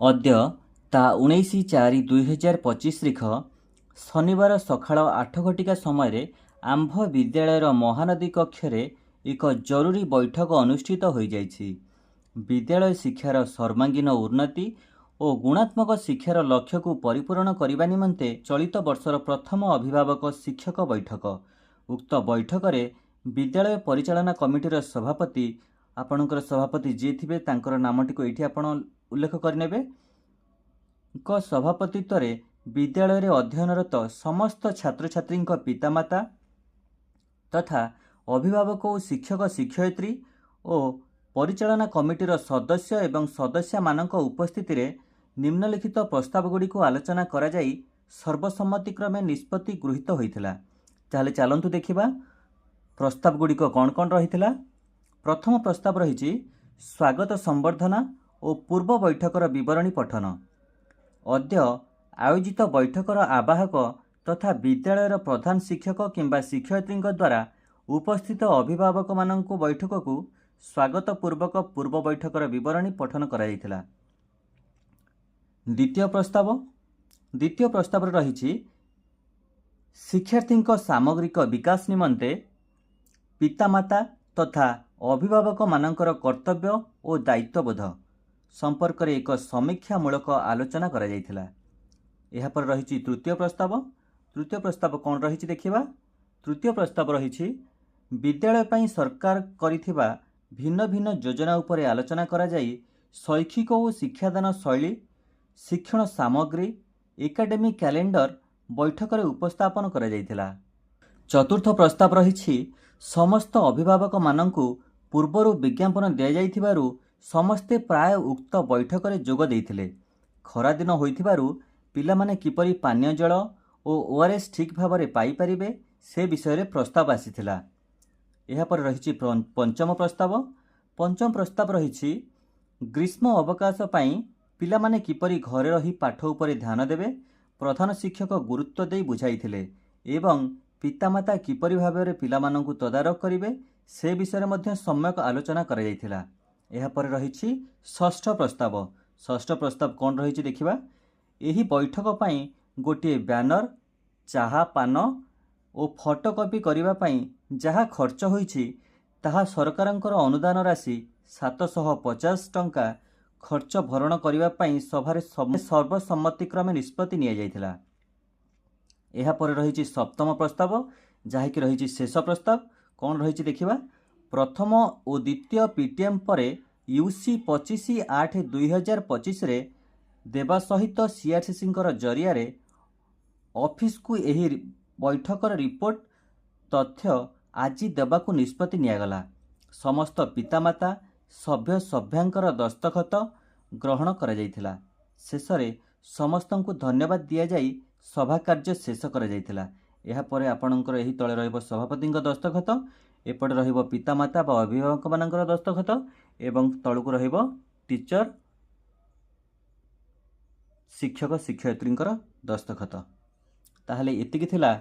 अद्य ता 19/4/2025 तारिख शनिवार सकाळ 8 घटिका समय आंभ विद्यालयर महानदी कक्ष एक जरूरी बैठक अनुष्ठित हो जाइछि। विद्यालय शिक्षार सर्वांगीन उन्नति और गुणात्मक शिक्षार लक्ष्य को परिपूर्ण करने निमंते चलित वर्षर प्रथम अभिभावक शिक्षक बैठक। उक्त बैठक रे विद्यालय परिचालना कमिटीर सभापति आपणकर सभापति जी थे तांकर नामटी को ये आपण उल्लेख करने सभापतित्व रे विद्यालय अध्ययनरत समस्त छात्र छात्री पितामाता तथा अभिभावक और शिक्षक शिक्षयित्री और परिचालना कमिटीर सदस्य एवं सदस्य मानक उपस्थिति रे निम्नलिखित प्रस्ताव गुड़ी को आलोचना करा जाई सर्वसम्मतिक्रमे निष्पत्ति गृहीत होइथिला। ताहले चलंतु देखिबा प्रस्ताव गुड़ी को कौन कौन रहिथिला। प्रथम प्रस्ताव रही स्वागत संबर्धना और पूर्व बैठकर विवरणी पठन। अद्य आयोजित बैठकर आवाहक तथा विद्यालयर प्रधान शिक्षक किंबा शिक्षयित्री द्वारा उपस्थित अभिभावक मानक बैठक को स्वागत पूर्वक पूर्व बैठकर विवरणी पठन कराइथिला। द्वितीय प्रस्ताव रही शिक्षार्थी सामग्रिक विकास निमंते पितामाता तथा अभिभावक मानकर कर्तव्य और दायित्वबोध संपर्क में एक समीक्षामूलक आलोचना करा जायथिला। एहा पर रही तृतीय प्रस्ताव कौन रही देखिबा। तृतीय प्रस्ताव रही विद्यालय पई सरकार करिथिबा भिन्न भिन्न योजना उपरे आलोचना करा जाई शैक्षिक और शिक्षादान शैली शिक्षण सामग्री एकाडेमिक कैलेंडर बैठक रे उपस्थापन करा जायथिला। चतुर्थ प्रस्ताव रही समस्त अभिभावक मानंकु पूर्वरु विज्ञापन दिया जाइथिबारु समस्ते प्राय उक्त बैठक रे जोग देइथिले। खरा दिन होइथिबारु पिलामाने किपरि पानीय जल और ओआरएस ठीक भाव में पाई परिबे से विषय रे प्रस्ताव आसीथिला। एहा पर रही पंचम प्रस्ताव रही ग्रीष्म अवकाश पई पिलामाने किपरि घरे रही पाठ उपरे ध्यान देबे प्रधान शिक्षक गुरुत्व दे बुझाइथिले एवं पितामाता किपरि भाव में पिलामानंकु तदारख करिवे से विषय में सम्यक आलोचना करा जायथिला। एहा पर रही षष्ठ प्रस्ताव कौन रही देखिबा। एही बैठक पई गोटे बैनर चाहा पान और फोटोकॉपी करिबा पई जहाँ खर्च होईछि ताहा सरकारंकर अनुदान राशि 750 टंका खर्च भरण करिबा पई सभारे सर्वसम्मतिक्रमे निष्पत्ति निया जायथिला। एहा पर रही सप्तम प्रस्ताव जहाँकि रही शेष प्रस्ताव कौन रही देखिबा। प्रथम और द्वितीय पीटीएम परे यूसी 25/8/2025 रे देवा सहित सीआरसीसी जरिया रे ऑफिस को यही बैठकर रिपोर्ट तथ्य आज देवाकू निष्पत्ति नियागला। समस्त पितामाता सभ्य सभ्यांकर दस्तखत ग्रहण करा जायथिला। शेषरे समस्तंकु धन्यवाद दिया जाई सभा कार्य शेष करा जायथिला। एहा परे आपणकर एही तळे रहइबो सभापतिଙ୍କ दस्तखत एपटे रहिबो पितामाता बा अभिभावक मानकर दस्तखत एवं तळକୁ रहिबो टीचर शिक्षक शिक्षयित्रींकर दस्तखत। ताहले एतिकी थिला